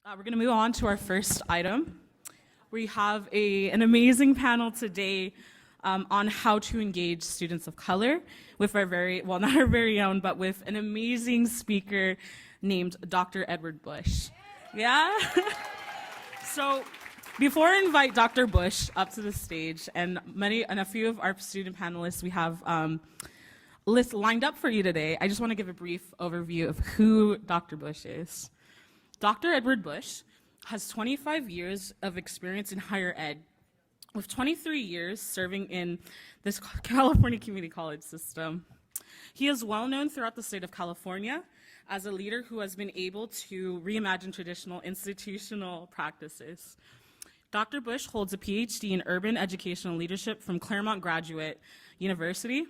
We're going to move on to our first item. We have an amazing panel today on how to engage students of color with our not our very own, but with an amazing speaker named Dr. Edward Bush. Yeah? So before I invite Dr. Bush up to the stage, and a few of our student panelists we have lists lined up for you today, I just want to give a brief overview of who Dr. Bush is. Dr. Edward Bush has 25 years of experience in higher ed, with 23 years serving in this California community college system. He is well known throughout the state of California as a leader who has been able to reimagine traditional institutional practices. Dr. Bush holds a PhD in urban educational leadership from Claremont Graduate University,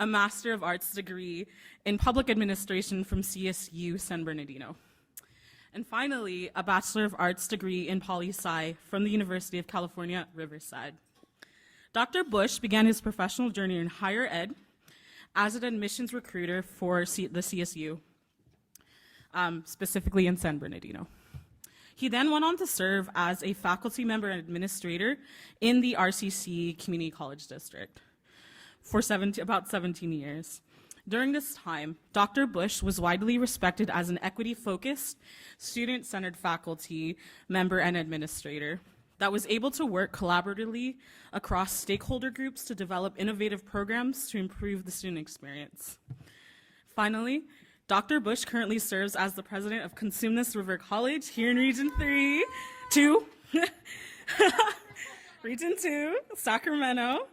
a Master of Arts degree in public administration from CSU San Bernardino, and finally, a Bachelor of Arts degree in Poli-Sci from the University of California, Riverside. Dr. Bush began his professional journey in higher ed as an admissions recruiter for the CSU, specifically in San Bernardino. He then went on to serve as a faculty member and administrator in the RCC Community College District for about 17 years. During this time, Dr. Bush was widely respected as an equity-focused, student-centered faculty member and administrator that was able to work collaboratively across stakeholder groups to develop innovative programs to improve the student experience. Finally, Dr. Bush currently serves as the president of Cosumnes River College here in Region 2, Region 2, Sacramento.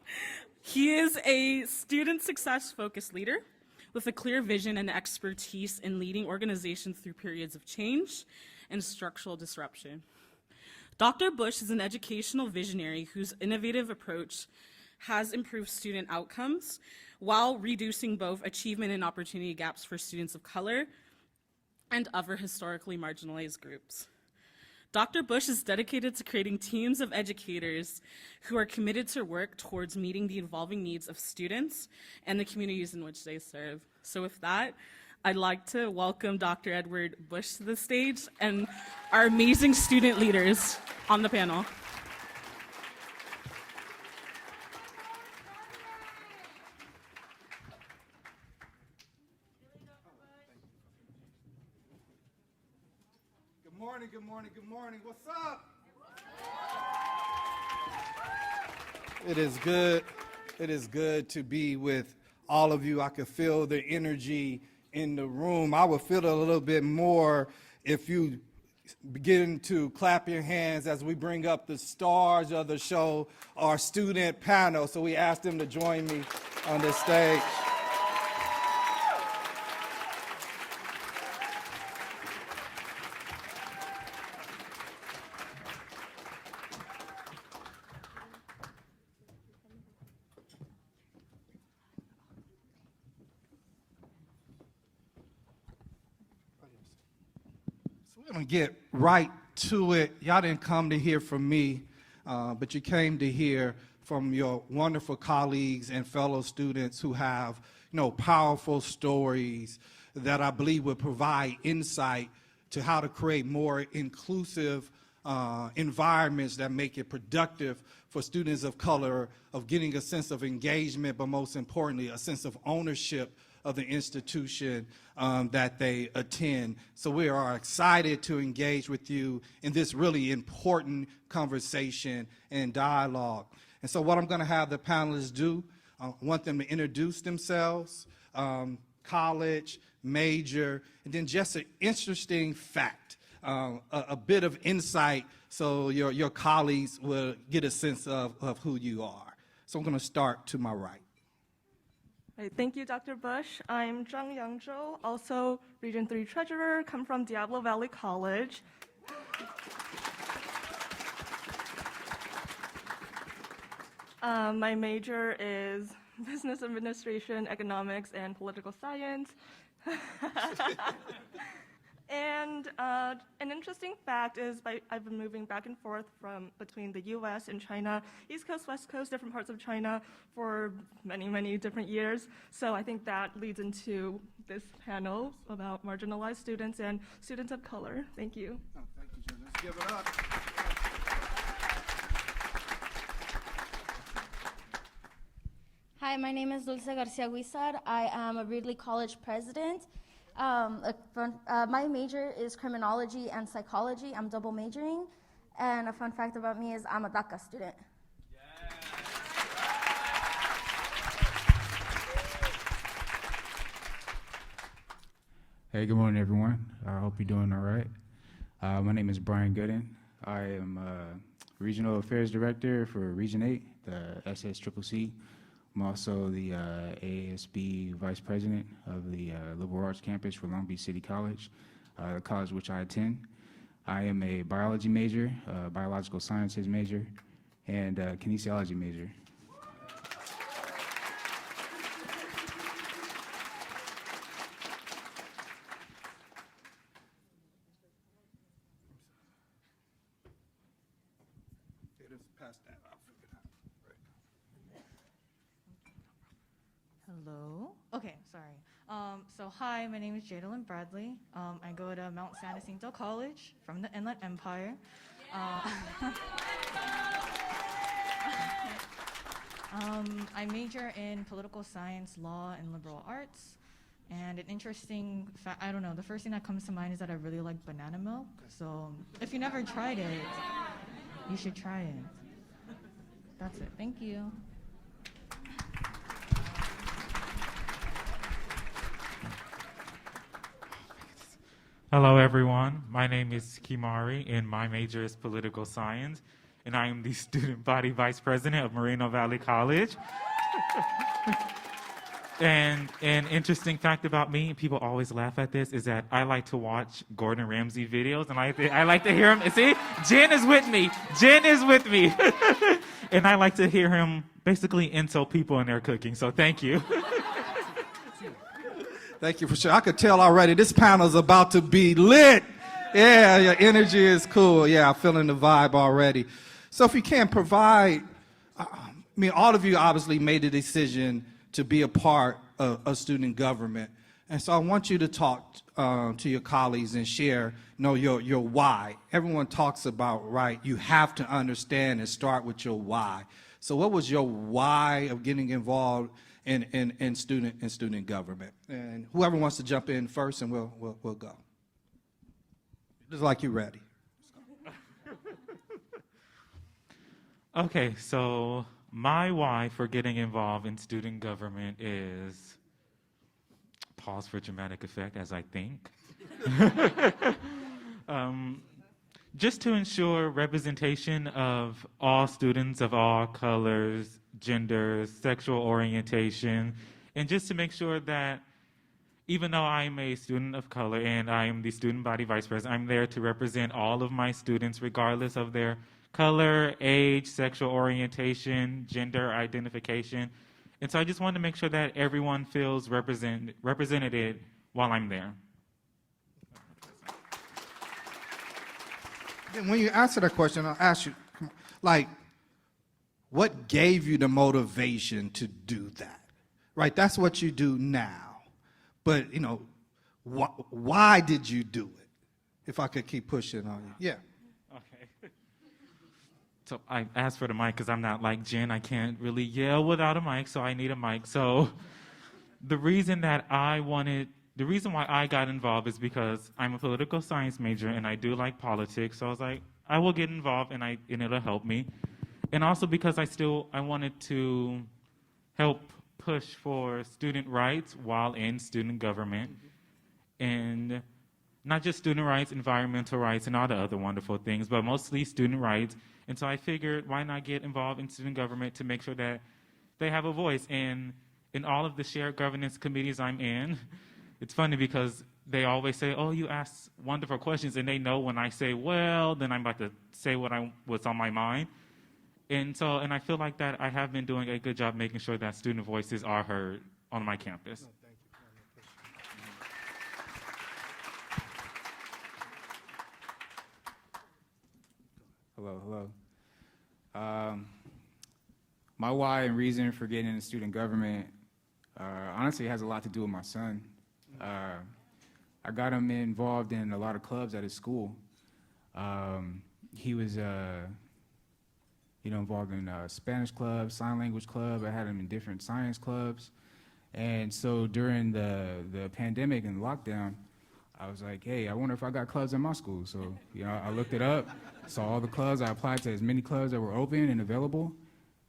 He is a student success-focused leader with a clear vision and expertise in leading organizations through periods of change and structural disruption. Dr. Bush is an educational visionary whose innovative approach has improved student outcomes while reducing both achievement and opportunity gaps for students of color and other historically marginalized groups. Dr. Bush is dedicated to creating teams of educators who are committed to work towards meeting the evolving needs of students and the communities in which they serve. So with that, I'd like to welcome Dr. Edward Bush to the stage and our amazing student leaders on the panel. Good morning. What's up? It is good to be with all of you. I could feel the energy in the room. I would feel it a little bit more if you begin to clap your hands as we bring up the stars of the show, our student panel. So we asked them to join me on this stage. We're going to get right to it. Y'all didn't come to hear from me, but you came to hear from your wonderful colleagues and fellow students who have, powerful stories that I believe will provide insight to how to create more inclusive environments that make it productive for students of color, of getting a sense of engagement, but most importantly, a sense of ownership of the institution that they attend. So we are excited to engage with you in this really important conversation and dialogue. And so what I'm going to have the panelists do, I want them to introduce themselves, college, major, and then just an interesting fact, a bit of insight so your colleagues will get a sense of who you are. So I'm going to start to my right. Thank you, Dr. Bush. I'm Zhang Yangzhou, also Region 3 Treasurer, come from Diablo Valley College. My major is Business Administration, Economics, and Political Science. And And an interesting fact is I've been moving back and forth between the US and China, East Coast, West Coast, different parts of China for many, many different years. So I think that leads into this panel about marginalized students and students of color. Thank you. Oh, thank you, Jen. Let's give it up. Hi, my name is Dulce Garcia Guizar. I am a Reedley College president. My major is criminology and psychology. I'm double majoring. And a fun fact about me is I'm a DACA student. Hey, good morning, everyone. I hope you're doing all right. My name is Brian Gooden. I am Regional Affairs Director for Region 8, the SSCCC. I'm also the AASB Vice President of the Liberal Arts Campus for Long Beach City College, the college which I attend. I am a biology major, biological sciences major, and kinesiology major. Okay, let's pass that out. Figure it out. Hello. Okay, sorry. So hi, my name is Jadalyn Bradley. I go to Mount San Jacinto College from the Inland Empire. I major in political science, law, and liberal arts. And an interesting fact, I don't know, the first thing that comes to mind is that I really like banana milk. So if you never tried it, you should try it. That's it. Thank you. Hello, everyone. My name is Kimari, and my major is political science, and I am the student body vice president of Moreno Valley College. And an interesting fact about me, people always laugh at this, is that I like to watch Gordon Ramsay videos, and I like to hear him. See, Jen is with me. Jen is with me. And I like to hear him basically insult people in their cooking, so thank you. Thank you for sure. I could tell already this panel's about to be lit. Yeah, your energy is cool. Yeah, I'm feeling the vibe already. So if you can provide, all of you obviously made a decision to be a part of student government. And so I want you to talk to your colleagues and share, your why. Everyone talks about, right, you have to understand and start with your why. So what was your why of getting involved in student government? And whoever wants to jump in first, and we'll go. Just like you're ready. Okay, so my why for getting involved in student government is, pause for dramatic effect as I think, just to ensure representation of all students of all colors, genders, sexual orientation, and just to make sure that even though I'm a student of color and I am the student body vice president, I'm there to represent all of my students regardless of their color, age, sexual orientation, gender identification. And so I just wanted to make sure that everyone feels represented while I'm there. Then when you answer that question, I'll ask you, like, what gave you the motivation to do that? Right, that's what you do now. But, why did you do it? If I could keep pushing on you. Yeah. Okay. So I asked for the mic because I'm not like Jen. I can't really yell without a mic, so I need a mic. So the reason why I got involved is because I'm a political science major and I do like politics. So I was like, I will get involved and it'll help me. And also because I wanted to help push for student rights while in student government. And not just student rights, environmental rights, and all the other wonderful things, but mostly student rights. And so I figured, why not get involved in student government to make sure that they have a voice. And in all of the shared governance committees I'm in, it's funny because they always say, oh, you ask wonderful questions, and they know when I say, well, then I'm about to say what's on my mind. And I feel like that I have been doing a good job making sure that student voices are heard on my campus. Hello, hello. My why and reason for getting into student government honestly has a lot to do with my son. I got him involved in a lot of clubs at his school. He was, involved in Spanish club, sign language club. I had him in different science clubs. And so during the pandemic and lockdown, I was like, hey, I wonder if I got clubs in my school. So, I looked it up, saw all the clubs. I applied to as many clubs that were open and available.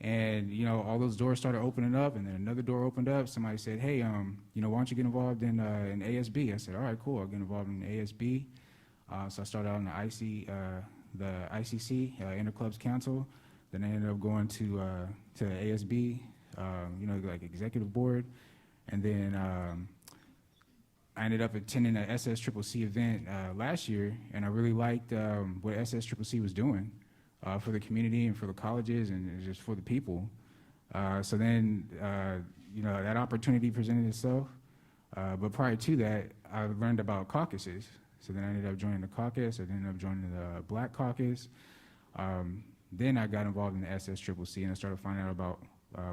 And, all those doors started opening up, and then another door opened up. Somebody said, hey, why don't you get involved in ASB? I said, all right, cool, I'll get involved in ASB. So I started out in the ICC, Interclubs Council. Then I ended up going to ASB, like executive board. And then I ended up attending an SSCCC event last year, and I really liked what SSCCC was doing for the community and for the colleges and just for the people. So then, that opportunity presented itself. But prior to that, I learned about caucuses. So then I ended up joining the caucus. I ended up joining the Black Caucus. Then I got involved in the SSCCC, and I started finding out about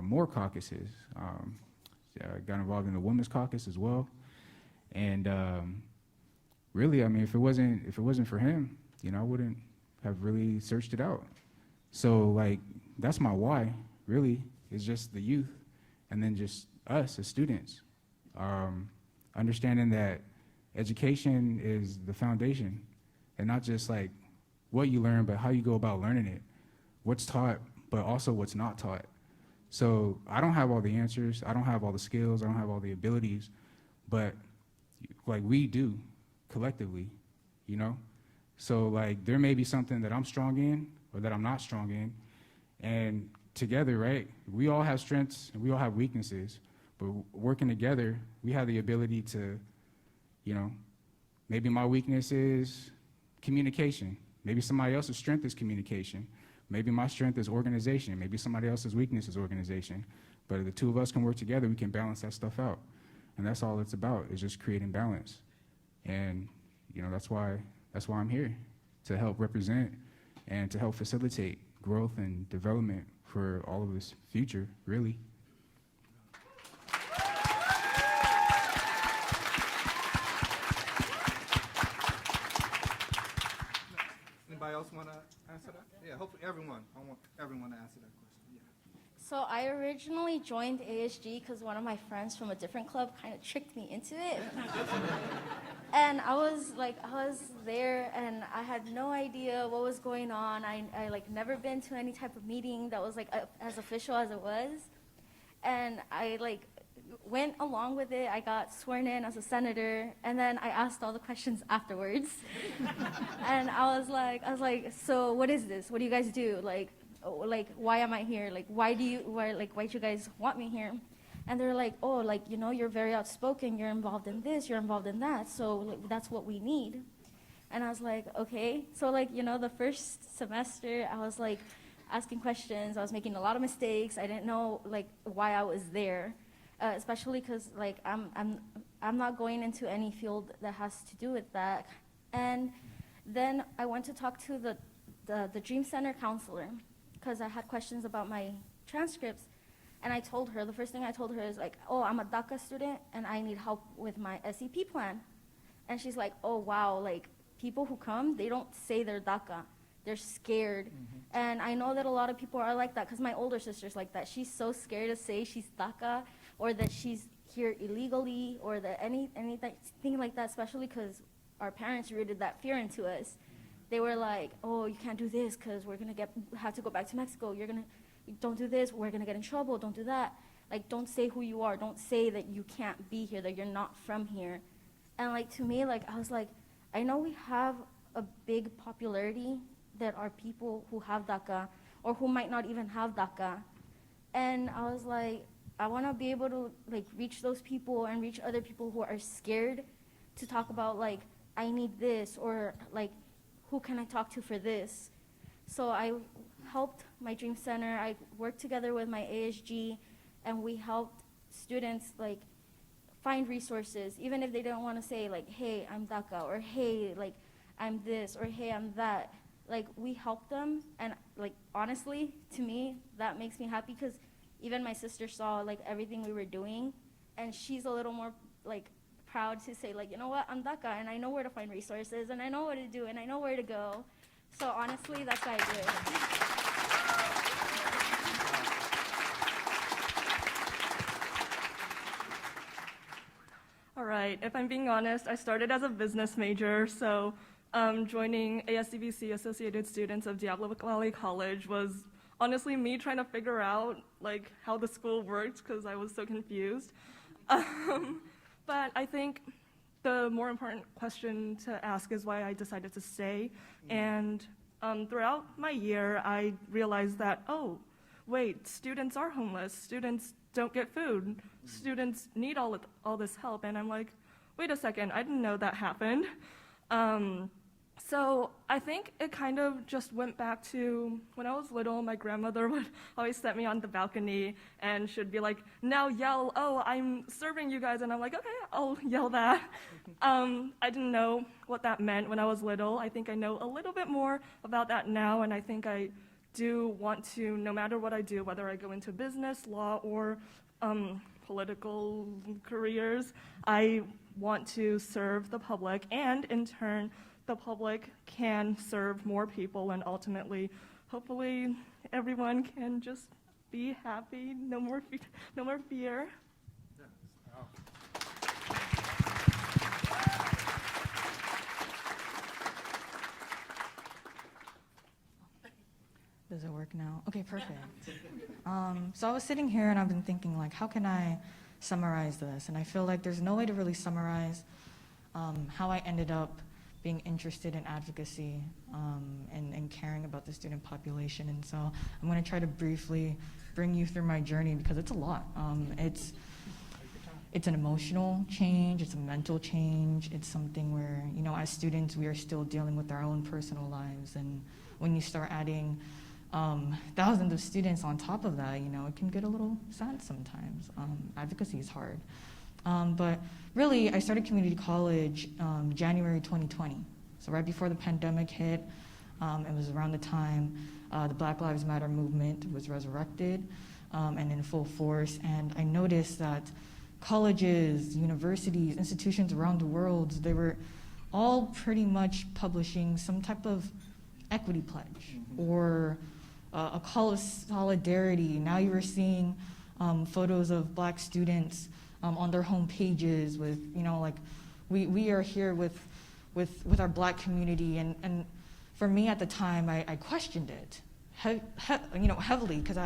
more caucuses. I got involved in the Women's Caucus as well. And really, I mean, if it wasn't for him, I wouldn't have really searched it out. So, like, that's my why, really, is just the youth, and then just us as students. Understanding that education is the foundation, and not just like what you learn, but how you go about learning it, what's taught, but also what's not taught. So I don't have all the answers, I don't have all the skills, I don't have all the abilities, but like we do collectively, So like there may be something that I'm strong in or that I'm not strong in, and together, right, we all have strengths and we all have weaknesses, but working together, we have the ability to, maybe my weakness is communication. Maybe somebody else's strength is communication. Maybe my strength is organization. Maybe somebody else's weakness is organization. But if the two of us can work together, we can balance that stuff out. And that's all it's about, is just creating balance. And, that's why I'm here, to help represent and to help facilitate growth and development for all of this future, really. Anybody else want to answer that? Yeah, hopefully everyone. I want everyone to answer that question. Yeah. So I originally joined ASG because one of my friends from a different club kind of tricked me into it. And I was there and I had no idea what was going on. I never been to any type of meeting that was as official as it was. And I went along with it. I got sworn in as a senator, and then I asked all the questions afterwards. And I was like, so what is this? What do you guys do? Why am I here? Why do you guys want me here? And they're like, oh, you're very outspoken. You're involved in this. You're involved in that. So that's what we need. And I was like, okay. So the first semester, I was asking questions. I was making a lot of mistakes. I didn't know why I was there, especially because I'm not going into any field that has to do with that. And then I went to talk to the Dream Center counselor because I had questions about my transcripts. And I told her, the first thing I told her is oh, I'm a DACA student and I need help with my SEP plan. And she's like, oh, wow, people who come, they don't say they're DACA. They're scared. Mm-hmm. And I know that a lot of people are like that because my older sister's like that. She's so scared to say she's DACA or that she's here illegally or that anything like that, especially because our parents rooted that fear into us. They were like, oh, you can't do this because we're going to have to go back to Mexico. Don't do this, we're gonna get in trouble, don't do that. Don't say who you are, don't say that you can't be here, that you're not from here. And to me, I was I know we have a big popularity that are people who have DACA or who might not even have DACA. And I was I wanna be able to reach those people and reach other people who are scared to talk about I need this or who can I talk to for this. So I helped my Dream Center. I worked together with my ASG, and we helped students find resources, even if they don't want to say hey, I'm DACA, or hey, I'm this, or hey, I'm that. like we help them, and like honestly, to me, that makes me happy because even my sister saw like everything we were doing, and she's a little more like proud to say like, you know what, I'm DACA and I know where to find resources and I know what to do and I know where to go. So honestly, that's why I do it. All right, if I'm being honest, I started as a business major, so joining ASCVC, Associated Students of Diablo Valley College, was honestly me trying to figure out like how the school worked because I was so confused. But I think the more important question to ask is why I decided to stay. And throughout my year, I realized that, oh, wait, students are homeless. Students don't get food. Students need all this help. And I'm like, wait a second, I didn't know that happened. So I think it kind of just went back to when I was little, my grandmother would always set me on the balcony and she'd be like, now yell, oh, I'm serving you guys. And I'm like, okay, I'll yell that. I didn't know what that meant when I was little. I think I know a little bit more about that now, and I think I do want to, no matter what I do, whether I go into business, law, or political careers, I want to serve the public, and in turn, the public can serve more people, and ultimately, hopefully, everyone can just be happy, no more fear. Does it work now? Okay, perfect. So I was sitting here and I've been thinking, like, how can I summarize this? And I feel like there's no way to really summarize how I ended up being interested in advocacy and caring about the student population. And so I'm going to try to briefly bring you through my journey because it's a lot. It's an emotional change, it's a mental change, it's something where, you know, as students, we are still dealing with our own personal lives. And when you start adding thousands of students on top of that, you know, it can get a little sad sometimes. Advocacy is hard. But really, I started community college January 2020. So right before the pandemic hit, it was around the time the Black Lives Matter movement was resurrected and in full force. And I noticed that colleges, universities, institutions around the world, they were all pretty much publishing some type of equity pledge or a call of solidarity. Now you were seeing photos of Black students on their home pages with, you know, like, we are here with our Black community. And for me at the time, I questioned it, heavily, because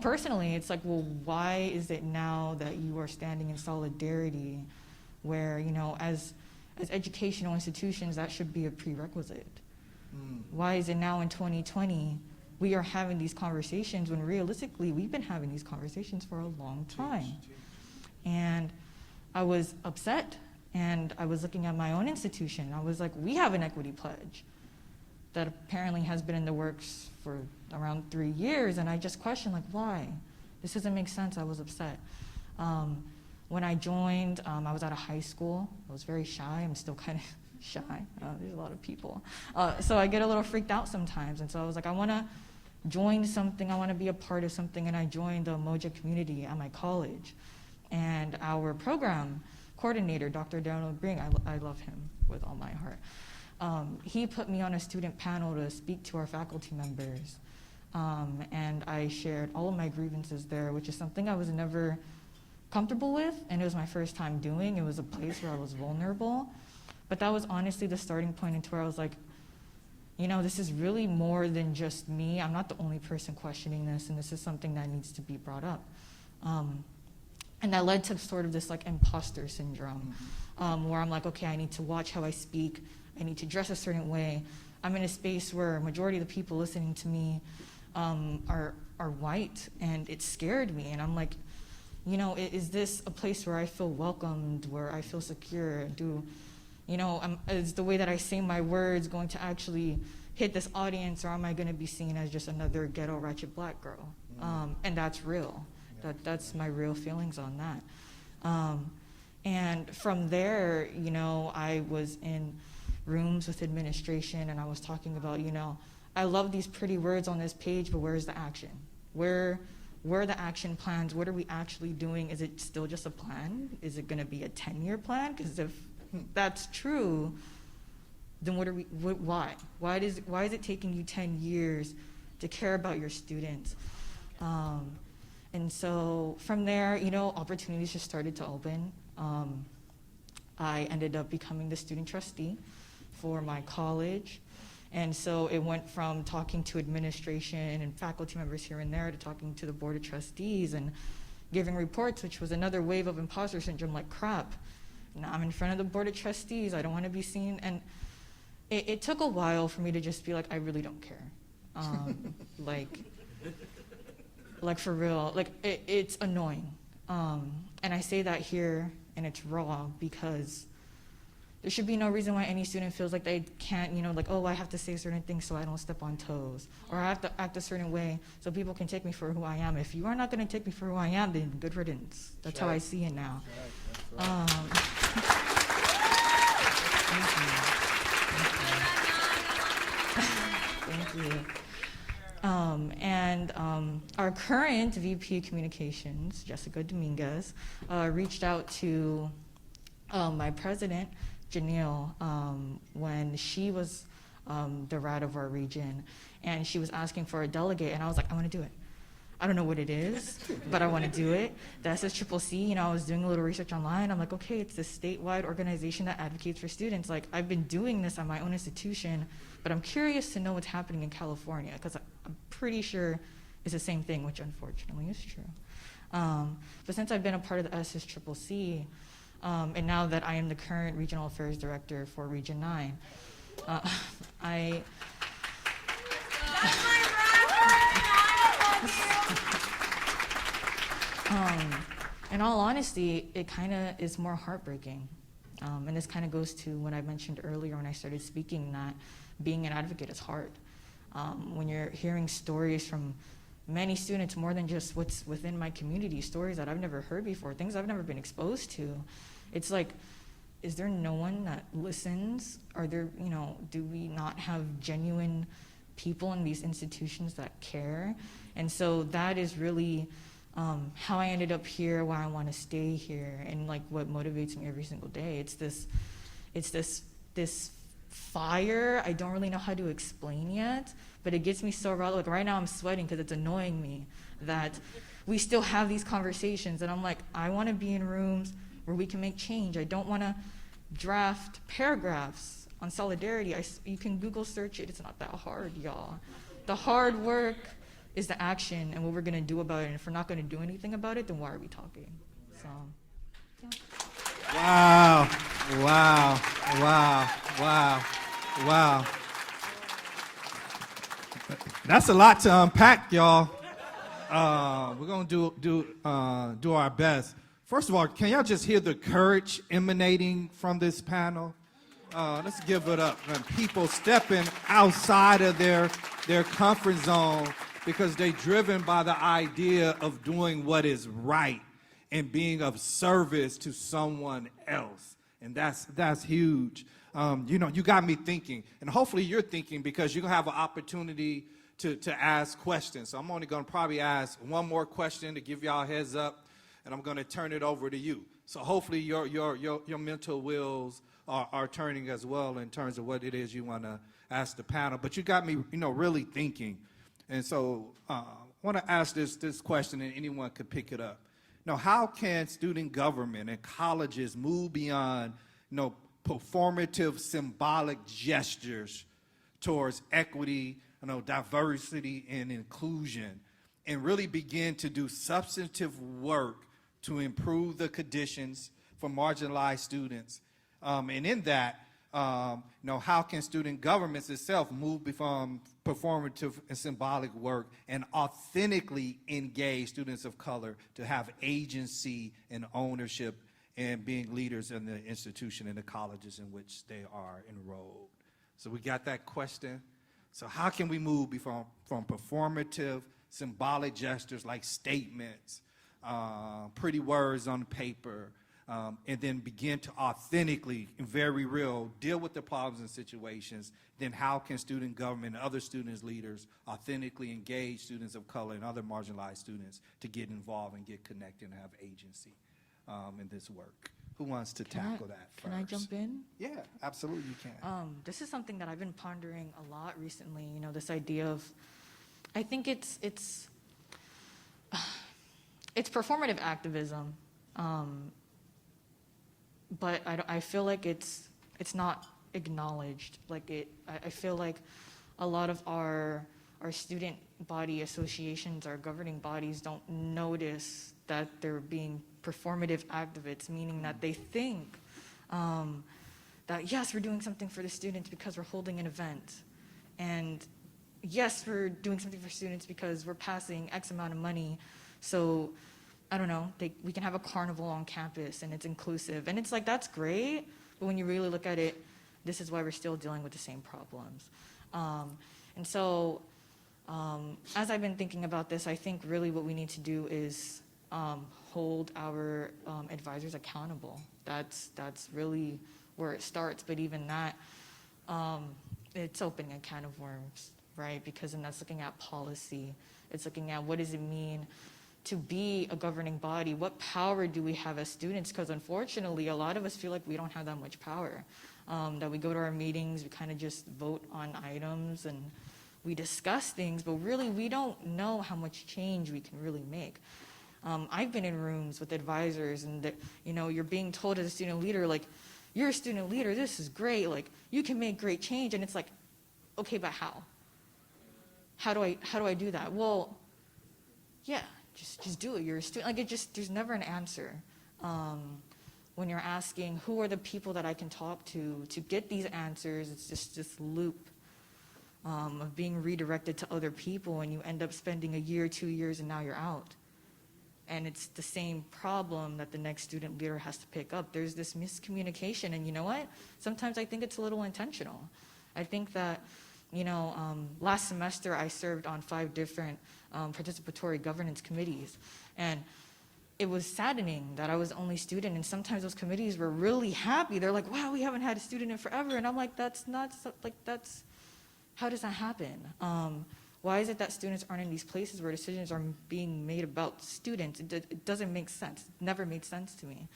personally, it's like, well, why is it now that you are standing in solidarity where, you know, as educational institutions, that should be a prerequisite? Why is it now in 2020 we are having these conversations when realistically we've been having these conversations for a long time? And I was upset, and I was looking at my own institution. I was like, we have an equity pledge that apparently has been in the works for around 3 years, and I just questioned, like, why? This doesn't make sense. I was upset. When I joined, I was out of high school. I was very shy. I'm still kind of shy. There's a lot of people. So I get a little freaked out sometimes, and so I was like, I want to join something. I want to be a part of something, and I joined the Umoja community at my college. And our program coordinator, Dr. Daniel Bring, I love him with all my heart. He put me on a student panel to speak to our faculty members. And I shared all of my grievances there, which is something I was never comfortable with, and it was my first time doing. It was a place where I was vulnerable. But that was honestly the starting point into where I was like, you know, this is really more than just me. I'm not the only person questioning this, and this is something that needs to be brought up. And that led to sort of this like imposter syndrome, where I'm like, okay, I need to watch how I speak. I need to dress a certain way. I'm in a space where a majority of the people listening to me are white, and it scared me. And I'm like, you know, is this a place where I feel welcomed, where I feel secure? Is the way that I say my words going to actually hit this audience, or am I going to be seen as just another ghetto ratchet Black girl? And that's real. That's my real feelings on that. And from there, you know, I was in rooms with administration, and I was talking about, you know, I love these pretty words on this page, but where's the action? Where are the action plans? What are we actually doing? Is it still just a plan? Is it going to be a 10-year plan? Because if that's true, then why? Why is it taking you 10 years to care about your students? And so from there, you know, opportunities just started to open. I ended up becoming the student trustee for my college. And so it went from talking to administration and faculty members here and there to talking to the board of trustees and giving reports, which was another wave of imposter syndrome, like crap. Now I'm in front of the board of trustees, I don't want to be seen. And it took a while for me to just be like, I really don't care. Like for real, like it's annoying. And I say that here and it's raw because there should be no reason why any student feels like they can't, you know, like, oh, I have to say certain things so I don't step on toes. Or I have to act a certain way so people can take me for who I am. If you are not going to take me for who I am, then good riddance. That's how I see it now. Thank you. Our current VP Communications, Jessica Dominguez, reached out to my president, Janelle, when she was the RAD of our region, and she was asking for a delegate, and I was like, I want to do it. I don't know what it is, but I want to do it. The SSCCC, you know, I was doing a little research online. I'm like, okay, it's this statewide organization that advocates for students. Like, I've been doing this at my own institution, but I'm curious to know what's happening in California, because I'm pretty sure it's the same thing, which unfortunately is true. But since I've been a part of the SSCCC, and now that I am the current Regional Affairs Director for Region 9, in all honesty, it kind of is more heartbreaking. And this kind of goes to what I mentioned earlier when I started speaking, that being an advocate is hard. When you're hearing stories from many students, more than just what's within my community, stories that I've never heard before, things I've never been exposed to, it's like, is there no one that listens? Are there, you know, do we not have genuine people in these institutions that care? And so that is really how I ended up here, why I want to stay here, and like what motivates me every single day. It's this fire. I don't really know how to explain yet, but it gets me so riled. Like right now I'm sweating because it's annoying me that we still have these conversations, and I'm like, I want to be in rooms where we can make change. I don't want to draft paragraphs on solidarity. You can Google search it. It's not that hard, y'all. The hard work is the action and what we're going to do about it. And if we're not going to do anything about it, then why are we talking? So, yeah. Wow, wow, wow, wow, wow. That's a lot to unpack, y'all. We're going to do our best. First of all, can y'all just hear the courage emanating from this panel? Let's give it up. And people stepping outside of their comfort zone because they're driven by the idea of doing what is right and being of service to someone else. And that's huge. You know, you got me thinking, and hopefully you're thinking, because you're going to have an opportunity to ask questions. So I'm only going to probably ask one more question to give y'all a heads up, and I'm going to turn it over to you. So hopefully your mental wheels are turning as well in terms of what it is you want to ask the panel. But you got me, you know, really thinking. And so I want to ask this question, and anyone could pick it up. Now, how can student government and colleges move beyond, you know, performative symbolic gestures towards equity, you know, diversity and inclusion, and really begin to do substantive work to improve the conditions for marginalized students? And in that, you know, how can student governments itself move from performative and symbolic work and authentically engage students of color to have agency and ownership and being leaders in the institution and the colleges in which they are enrolled? So we got that question. So how can we move from performative, symbolic gestures like statements, pretty words on paper, and then begin to authentically and very real deal with the problems and situations, then how can student government and other students leaders authentically engage students of color and other marginalized students to get involved and get connected and have agency in this work? Who wants to tackle that first? Can I jump in? Yeah, absolutely you can. This is something that I've been pondering a lot recently. You know, this idea of, I think it's performative activism, but I feel like it's not acknowledged. Like I feel like a lot of our student body associations, our governing bodies, don't notice that they're being performative activists, meaning that they think that yes, we're doing something for the students because we're holding an event, and yes, we're doing something for students because we're passing X amount of money, so I don't know, we can have a carnival on campus and it's inclusive, and it's like, that's great, but when you really look at it, this is why we're still dealing with the same problems. And so as I've been thinking about this, I think really what we need to do is hold our advisors accountable. That's really where it starts, but even that, it's opening a can of worms, right? Because then that's looking at policy. It's looking at what does it mean to be a governing body? What power do we have as students? Because unfortunately, a lot of us feel like we don't have that much power. That we go to our meetings, we kind of just vote on items and we discuss things, but really we don't know how much change we can really make. I've been in rooms with advisors and you're being told as a student leader, like, you're a student leader, this is great, like, you can make great change, and it's like, okay, but how? How do I do that? Well, yeah, just do it. You're a student. Like, there's never an answer. When you're asking who are the people that I can talk to get these answers, it's just this loop of being redirected to other people, and you end up spending a year, 2 years, and now you're out. And it's the same problem that the next student leader has to pick up. There's this miscommunication, and you know what? Sometimes I think it's a little intentional. I think that, last semester I served on 5 different participatory governance committees, and it was saddening that I was the only student, and sometimes those committees were really happy. They're like, wow, we haven't had a student in forever, and I'm like, how does that happen? Why is it that students aren't in these places where decisions are being made about students? It doesn't make sense. It never made sense to me.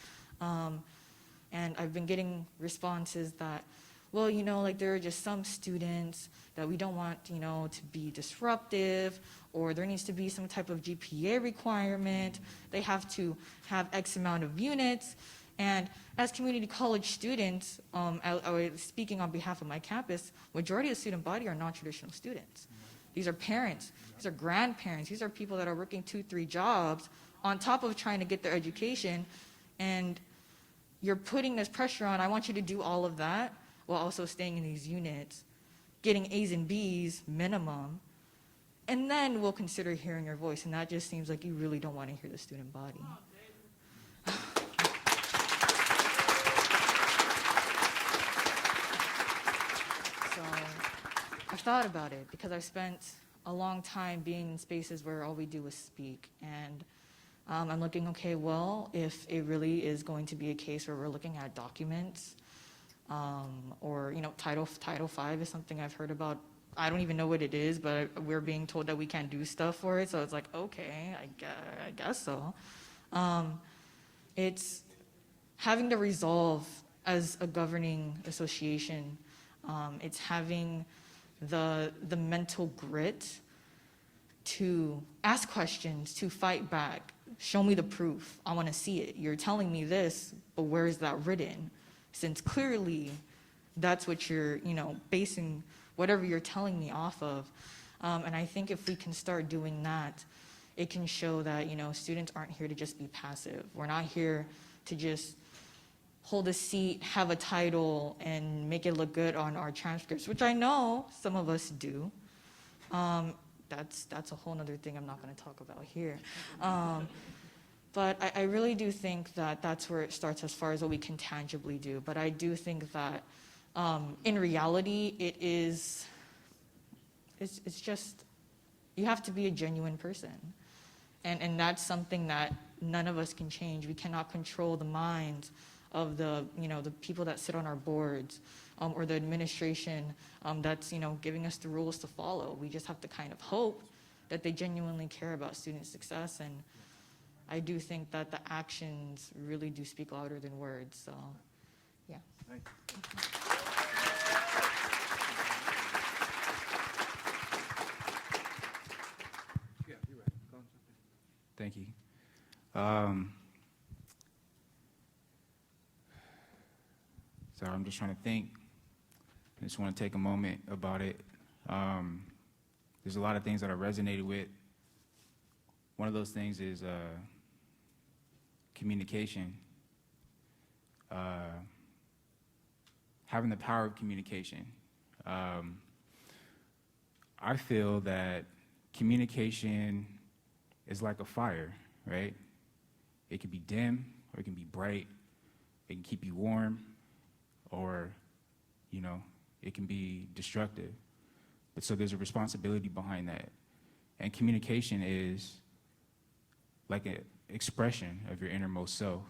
And I've been getting responses that, well, there are just some students that we don't want, to be disruptive, or there needs to be some type of GPA requirement. They have to have X amount of units. And as community college students, speaking on behalf of my campus, majority of the student body are non-traditional students. These are parents, these are grandparents, these are people that are working 2-3 jobs on top of trying to get their education, and you're putting this pressure on, I want you to do all of that while also staying in these units, getting A's and B's minimum, and then we'll consider hearing your voice, and that just seems like you really don't want to hear the student body. So I've thought about it because I've spent a long time being in spaces where all we do is speak, and I'm looking, okay, well, if it really is going to be a case where we're looking at documents, or Title V is something I've heard about. I don't even know what it is, but we're being told that we can't do stuff for it, so it's like, okay, I guess so. It's having to resolve as a governing association. It's having the mental grit to ask questions, to fight back. Show me the proof. I want to see it. You're telling me this, but where is that written? Since clearly that's what you're, basing whatever you're telling me off of. And I think if we can start doing that, it can show that, students aren't here to just be passive. We're not here to just hold a seat, have a title, and make it look good on our transcripts, which I know some of us do. That's a whole other thing I'm not going to talk about here. But I really do think that that's where it starts as far as what we can tangibly do. But I do think that in reality, it's just, you have to be a genuine person. And that's something that none of us can change. We cannot control the minds of the people that sit on our boards, or the administration that's giving us the rules to follow. We just have to kind of hope that they genuinely care about student success, and I do think that the actions really do speak louder than words. So, yeah. Thank you. So I'm just trying to think. I just want to take a moment about it. There's a lot of things that I resonated with. One of those things is communication. Having the power of communication. I feel that communication is like a fire, right? It can be dim, or it can be bright. It can keep you warm, or, it can be destructive. But so there's a responsibility behind that. And communication is like an expression of your innermost self.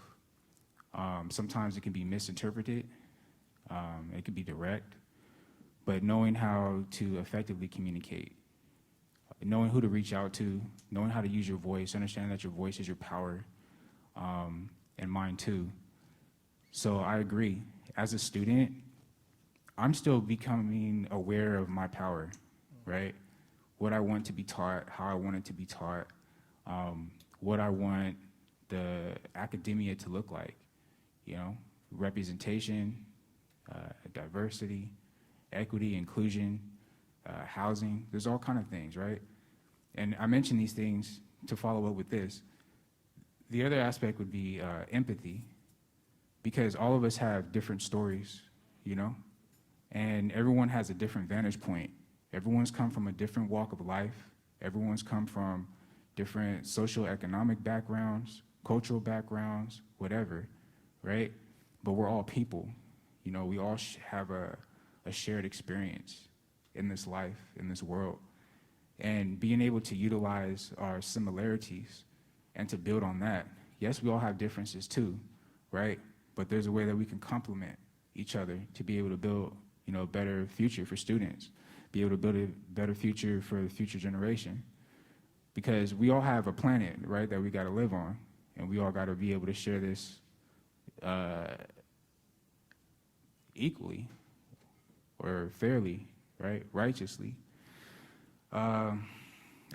Sometimes it can be misinterpreted. It can be direct. But knowing how to effectively communicate, knowing who to reach out to, knowing how to use your voice, understanding that your voice is your power, and mine too. So I agree. As a student, I'm still becoming aware of my power, right? What I want to be taught, how I want it to be taught, what I want the academia to look like, representation, diversity, equity, inclusion, housing. There's all kind of things, right? And I mention these things to follow up with this. The other aspect would be empathy, because all of us have different stories, and everyone has a different vantage point. Everyone's come from a different walk of life. Everyone's come from different socioeconomic backgrounds, cultural backgrounds, whatever, right? But we're all people. We all have a shared experience in this life, in this world. And being able to utilize our similarities and to build on that. Yes, we all have differences too, right? But there's a way that we can complement each other to be able to build, a better future for students, be able to build a better future for the future generation. Because we all have a planet, right, that we got to live on, and we all got to be able to share this equally or fairly, right, righteously. I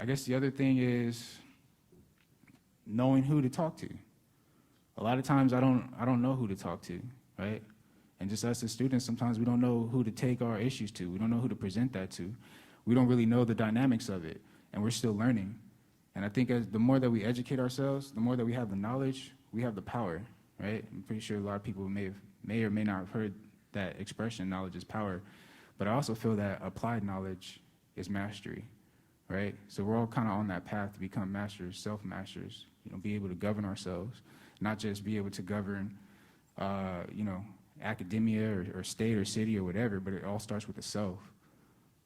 guess the other thing is knowing who to talk to. A lot of times I don't know who to talk to, right? And just us as students, sometimes we don't know who to take our issues to. We don't know who to present that to. We don't really know the dynamics of it, and we're still learning. And I think the more that we educate ourselves, the more that we have the knowledge, we have the power, right? I'm pretty sure a lot of people may or may not have heard that expression, knowledge is power. But I also feel that applied knowledge is mastery, right? So we're all kind of on that path to become masters, self-masters, be able to govern ourselves, not just be able to govern, academia or state or city or whatever, but it all starts with the self.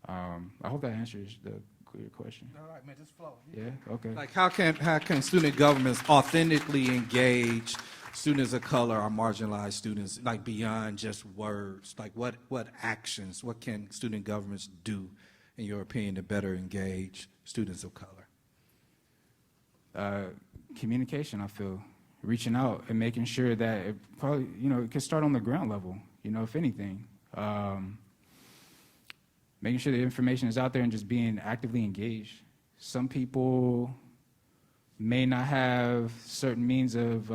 I hope that answers the clear question. All right, man, just flow. Yeah, okay. Like, how can student governments authentically engage students of color or marginalized students, like beyond just words? Like, what actions, what can student governments do, in your opinion, to better engage students of color? Communication, I feel. Reaching out and making sure that it probably, it can start on the ground level, if anything. Making sure the information is out there and just being actively engaged. Some people may not have certain means of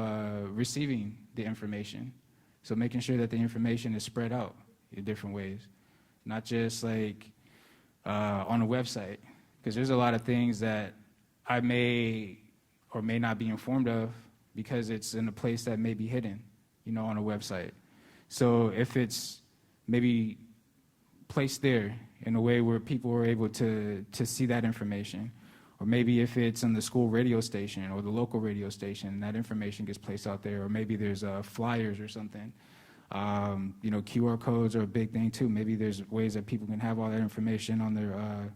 receiving the information. So making sure that the information is spread out in different ways. Not just like on a website, because there's a lot of things that I may or may not be informed of because it's in a place that may be hidden, on a website. So if it's maybe placed there in a way where people are able to see that information, or maybe if it's on the school radio station or the local radio station, that information gets placed out there, or maybe there's flyers or something. QR codes are a big thing too. Maybe there's ways that people can have all that information on their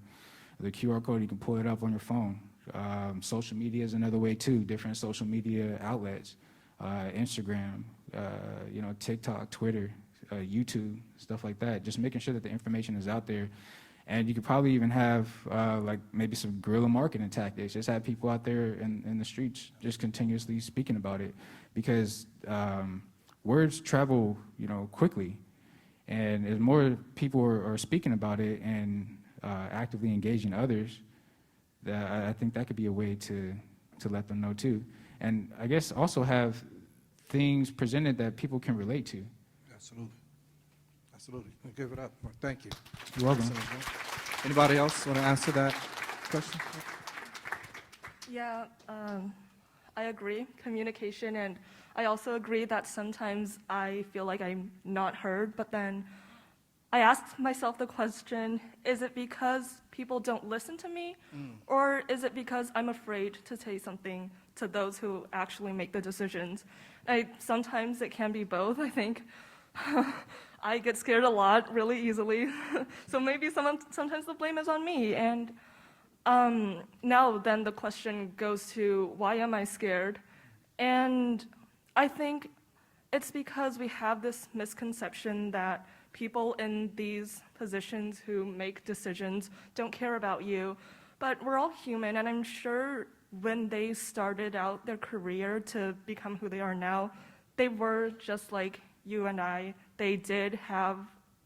the QR code. You can pull it up on your phone, Social media is another way too, different social media outlets, Instagram, TikTok, Twitter, YouTube, stuff like that. Just making sure that the information is out there. And you could probably even have like maybe some guerrilla marketing tactics. Just have people out there in the streets just continuously speaking about it, because words travel, quickly. And as more people are speaking about it and actively engaging others, I think that could be a way to let them know too. And I guess also have things presented that people can relate to. Absolutely. Absolutely. We'll give it up. Well, thank you. You're welcome. Excellent. Anybody else want to answer that question? Yeah, I agree, communication, and I also agree that sometimes I feel like I'm not heard, but then I asked myself the question, is it because people don't listen to me, or is it because I'm afraid to say something to those who actually make the decisions? Sometimes it can be both, I think. I get scared a lot really easily, so maybe sometimes the blame is on me. And now then the question goes to, why am I scared? And I think it's because we have this misconception that people in these positions who make decisions don't care about you, but we're all human, and I'm sure when they started out their career to become who they are now, they were just like you and I. They did have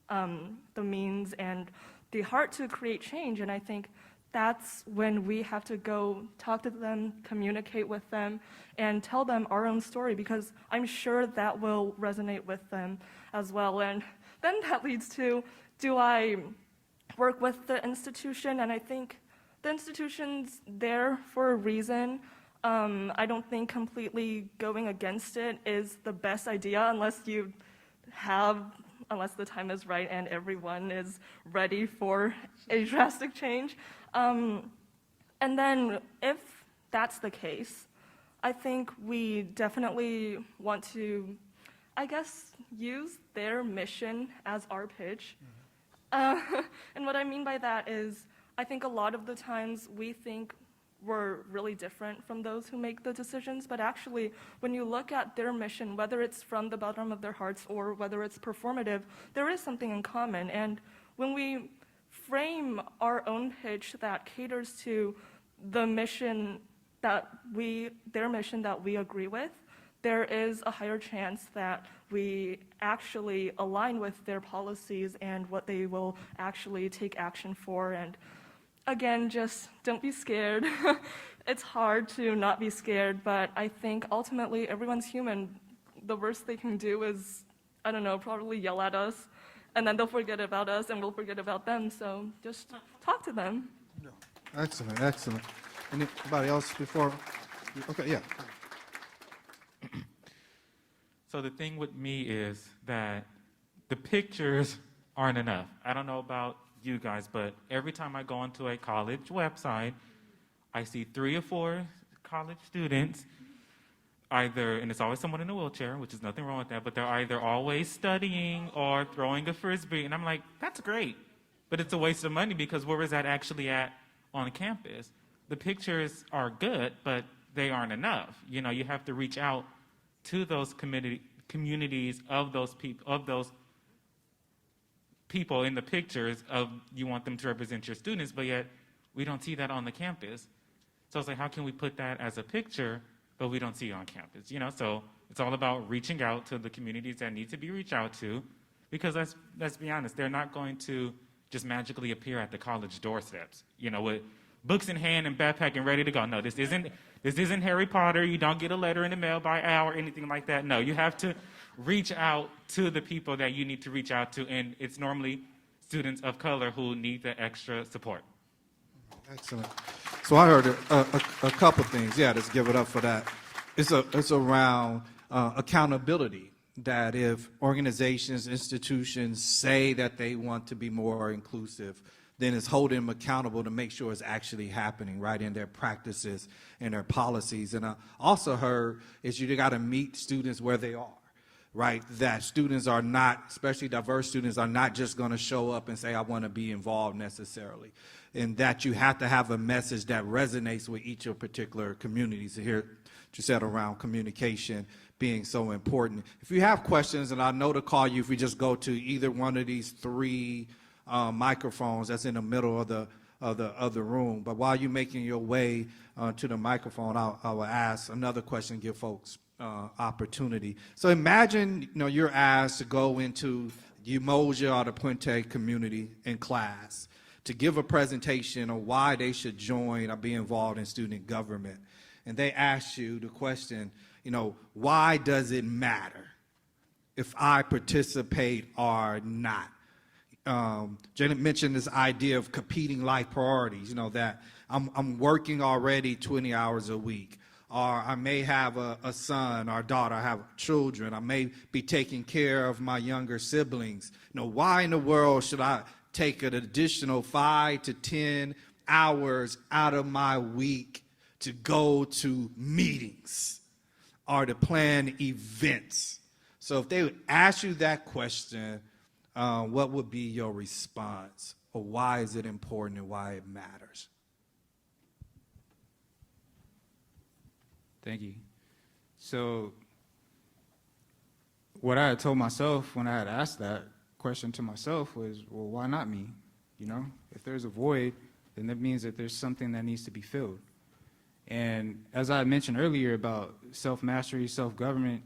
the means and the heart to create change, and I think that's when we have to go talk to them, communicate with them, and tell them our own story, because I'm sure that will resonate with them as well. And then that leads to, do I work with the institution? And I think the institution's there for a reason. I don't think completely going against it is the best idea unless the time is right and everyone is ready for a drastic change. And then if that's the case, I think we definitely want to, I guess, use their mission as our pitch. And what I mean by that is, I think a lot of the times we think we're really different from those who make the decisions, but actually, when you look at their mission, whether it's from the bottom of their hearts or whether it's performative, there is something in common. And when we frame our own pitch that caters to the mission their mission that we agree with, there is a higher chance that we actually align with their policies and what they will actually take action for. And again, just don't be scared. It's hard to not be scared, but I think ultimately everyone's human. The worst they can do is, I don't know, probably yell at us, and then they'll forget about us and we'll forget about them. So just talk to them. Excellent, excellent. Anybody else before? Okay, yeah. So the thing with me is that the pictures aren't enough. I don't know about you guys, but every time I go onto a college website, I see 3 or 4 college students, and it's always someone in a wheelchair, which is nothing wrong with that, but they're either always studying or throwing a Frisbee, and I'm like, that's great, but it's a waste of money, because where is that actually at on campus? The pictures are good, but they aren't enough. You have to reach out to those communities of those people in the pictures you want them to represent your students, but yet we don't see that on the campus. So it's like, how can we put that as a picture, but we don't see it on campus? So it's all about reaching out to the communities that need to be reached out to, because let's be honest, they're not going to just magically appear at the college doorsteps, with books in hand and backpack and ready to go. No, this isn't Harry Potter. You don't get a letter in the mail by hour or anything like that. No, you have to reach out to the people that you need to reach out to, and it's normally students of color who need the extra support. Excellent. So I heard a couple things. Yeah, let's give it up for that. It's around accountability, that if organizations, institutions say that they want to be more inclusive, then it's holding them accountable to make sure it's actually happening, right, in their practices and their policies. And I also heard is you got to meet students where they are. right? That students are not, especially diverse students, are not just going to show up and say, I want to be involved necessarily. And that you have to have a message that resonates with each of particular communities. Here, you said around communication being so important. If you have questions, and I know to call you if we just go to either one of these three microphones that's in the middle of the room. But while you're making your way to the microphone, I will ask another question, give folks opportunity. So imagine, you're asked to go into Umoja or the Puente community in class to give a presentation on why they should join or be involved in student government. And they ask you the question, why does it matter if I participate or not? Janet mentioned this idea of competing life priorities, that I'm working already 20 hours a week, or I may have a son or daughter, I have children, I may be taking care of my younger siblings. Why in the world should I take an additional 5 to 10 hours out of my week to go to meetings or to plan events? So if they would ask you that question, what would be your response? Or why is it important and why it matters? Thank you. So what I had told myself when I had asked that question to myself was, well, why not me? If there's a void, then that means that there's something that needs to be filled. And as I mentioned earlier about self-mastery, self-government,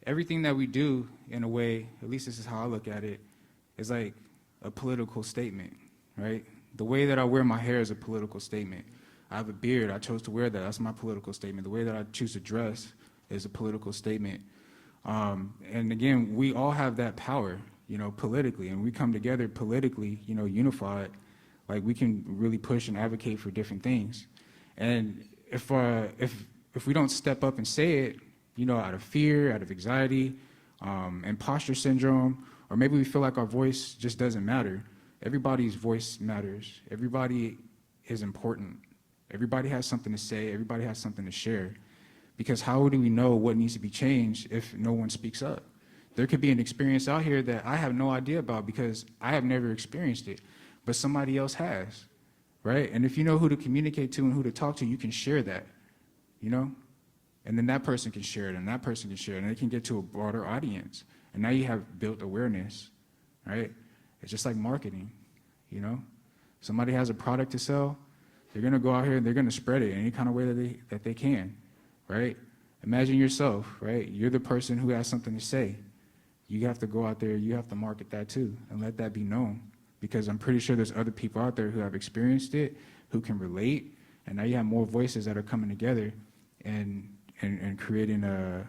everything that we do, in a way, at least this is how I look at it, is like a political statement, right? The way that I wear my hair is a political statement. I have a beard, I chose to wear that, that's my political statement. The way that I choose to dress is a political statement. And again, we all have that power, politically, and we come together politically, unified, like we can really push and advocate for different things. And if we don't step up and say it, out of fear, out of anxiety, imposter syndrome, or maybe we feel like our voice just doesn't matter. Everybody's voice matters. Everybody is important. Everybody has something to say. Everybody has something to share. Because how do we know what needs to be changed if no one speaks up? There could be an experience out here that I have no idea about because I have never experienced it, but somebody else has, right? And if you know who to communicate to and who to talk to, you can share that, And then that person can share it, and that person can share it, and it can get to a broader audience. And now you have built awareness, right? It's just like marketing, Somebody has a product to sell, they're going to go out here and they're going to spread it in any kind of way that they can, right? Imagine yourself, right? You're the person who has something to say. You have to go out there, you have to market that too, and let that be known. Because I'm pretty sure there's other people out there who have experienced it, who can relate, and now you have more voices that are coming together and creating a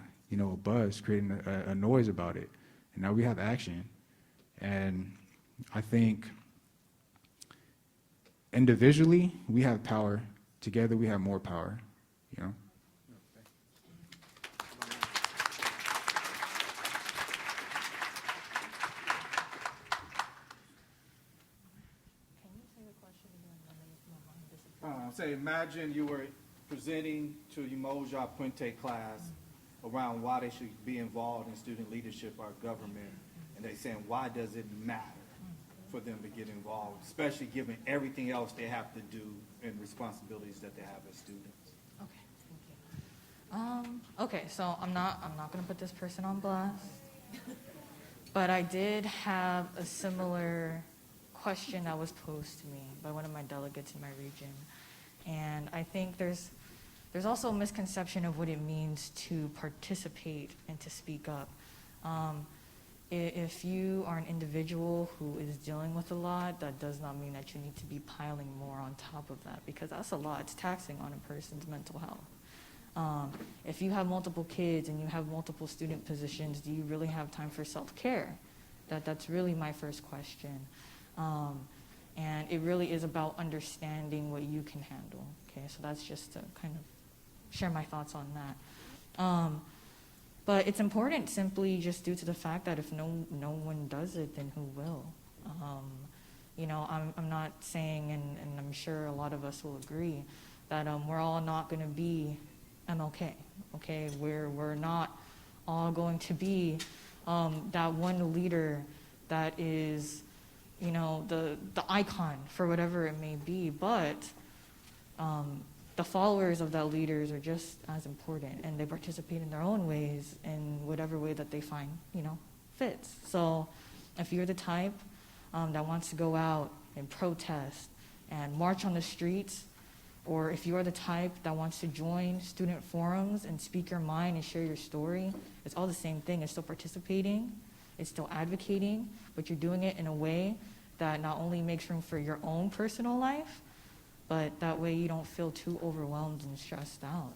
buzz, creating a noise about it. And now we have action. And I think individually, we have power. Together, we have more power, Say, imagine you were presenting to Umoja Puente class around why they should be involved in student leadership or government, and they saying, why does it matter for them to get involved, especially given everything else they have to do and responsibilities that they have as students? Okay, thank you. Okay, so I'm not going to put this person on blast, but I did have a similar question that was posed to me by one of my delegates in my region. And I think there's also a misconception of what it means to participate and to speak up. If you are an individual who is dealing with a lot, that does not mean that you need to be piling more on top of that, because that's a lot. It's taxing on a person's mental health. If you have multiple kids and you have multiple student positions, do you really have time for self-care? That's really my first question. And it really is about understanding what you can handle. Okay, so that's just to kind of share my thoughts on that. But it's important simply just due to the fact that if no one does it, then who will? I'm not saying, and I'm sure a lot of us will agree, that we're all not going to be MLK. Okay, we're not all going to be that one leader that is, you know, the icon for whatever it may be, but the followers of that leaders are just as important, and they participate in their own ways in whatever way that they find, you know, fits. So if you're the type that wants to go out and protest and march on the streets, or if you are the type that wants to join student forums and speak your mind and share your story, it's all the same thing. It's still participating, it's still advocating, but you're doing it in a way that not only makes room for your own personal life, but that way you don't feel too overwhelmed and stressed out.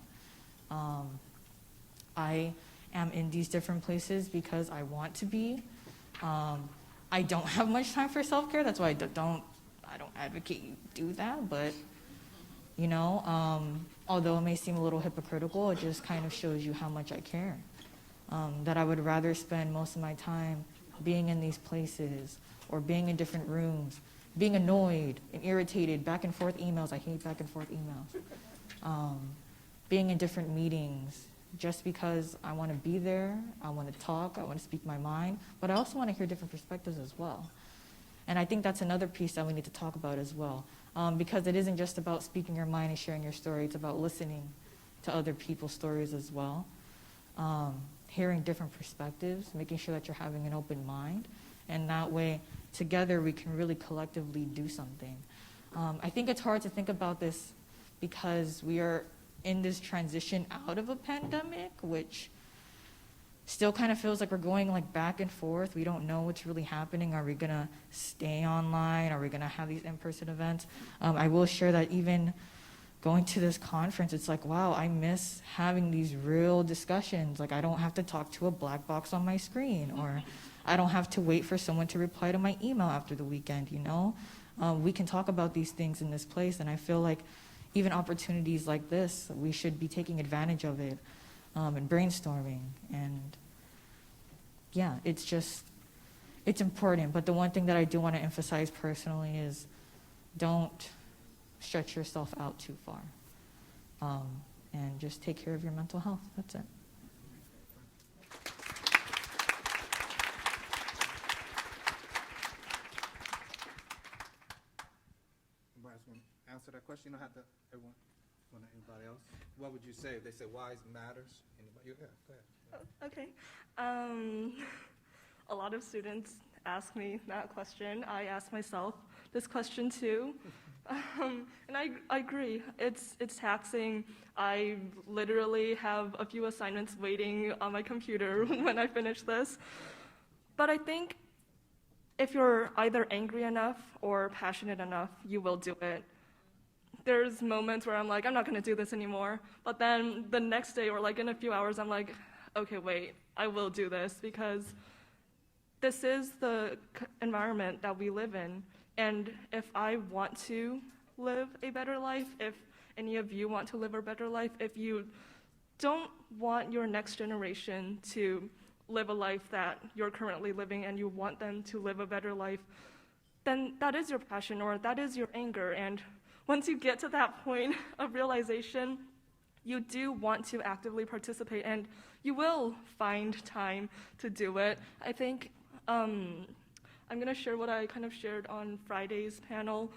I am in these different places because I want to be. I don't have much time for self-care. That's why I don't advocate you do that. But, you know, although it may seem a little hypocritical, it just kind of shows you how much I care. That I would rather spend most of my time being in these places or being in different rooms, being annoyed and irritated, back and forth emails. I hate back and forth emails. Being in different meetings just because I want to be there, I want to talk, I want to speak my mind, but I also want to hear different perspectives as well. And I think that's another piece that we need to talk about as well, because it isn't just about speaking your mind and sharing your story, it's about listening to other people's stories as well, hearing different perspectives, making sure that you're having an open mind, and that way, together, we can really collectively do something. I think it's hard to think about this because we are in this transition out of a pandemic, which still kind of feels like we're going like back and forth. We don't know what's really happening. Are we gonna stay online? Are we gonna have these in-person events? I will share that even going to this conference, it's like, wow, I miss having these real discussions. Like, I don't have to talk to a black box on my screen, or I don't have to wait for someone to reply to my email after the weekend, you know? We can talk about these things in this place, and I feel like even opportunities like this, we should be taking advantage of it and brainstorming. And yeah, it's important. But the one thing that I do want to emphasize personally is don't stretch yourself out too far. And just take care of your mental health. That's it. Anybody else want to answer that question? You don't have to, everyone, anybody else? What would you say if they said why it matters? Anybody? Yeah, go ahead. Okay. A lot of students ask me that question. I ask myself this question too. And I agree. It's taxing. I literally have a few assignments waiting on my computer when I finish this. But I think if you're either angry enough or passionate enough, you will do it. There's moments where I'm like, I'm not going to do this anymore. But then the next day or like in a few hours, I'm like, okay, wait, I will do this because this is the environment that we live in. And if I want to live a better life, if any of you want to live a better life, if you don't want your next generation to live a life that you're currently living and you want them to live a better life, then that is your passion or that is your anger. And once you get to that point of realization, you do want to actively participate and you will find time to do it. I think I'm going to share what I kind of shared on Friday's panel.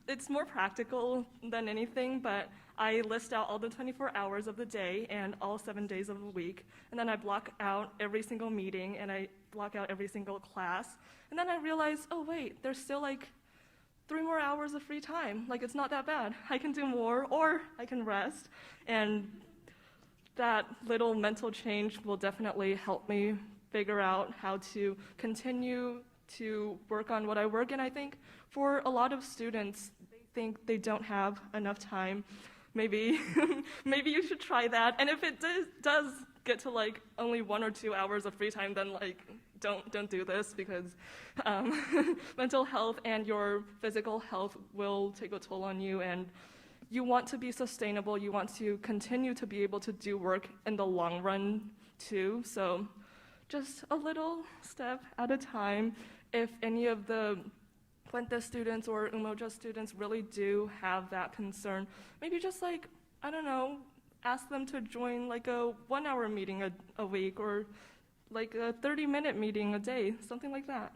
It's more practical than anything, but I list out all the 24 hours of the day and all 7 days of the week, and then I block out every single meeting and I block out every single class, and then I realize, oh wait, there's still like 3 more hours of free time. Like, it's not that bad. I can do more, or I can rest, and that little mental change will definitely help me figure out how to continue to work on what I work. And I think for a lot of students, they think they don't have enough time. Maybe maybe you should try that. And if it does get to like only 1 or 2 hours of free time, then like don't do this, because mental health and your physical health will take a toll on you, and you want to be sustainable. You want to continue to be able to do work in the long run too. So just a little step at a time. If any of the Fuentes students or Umoja students really do have that concern, maybe just like, I don't know, ask them to join like a 1-hour meeting a week, or like a 30-minute meeting a day, something like that.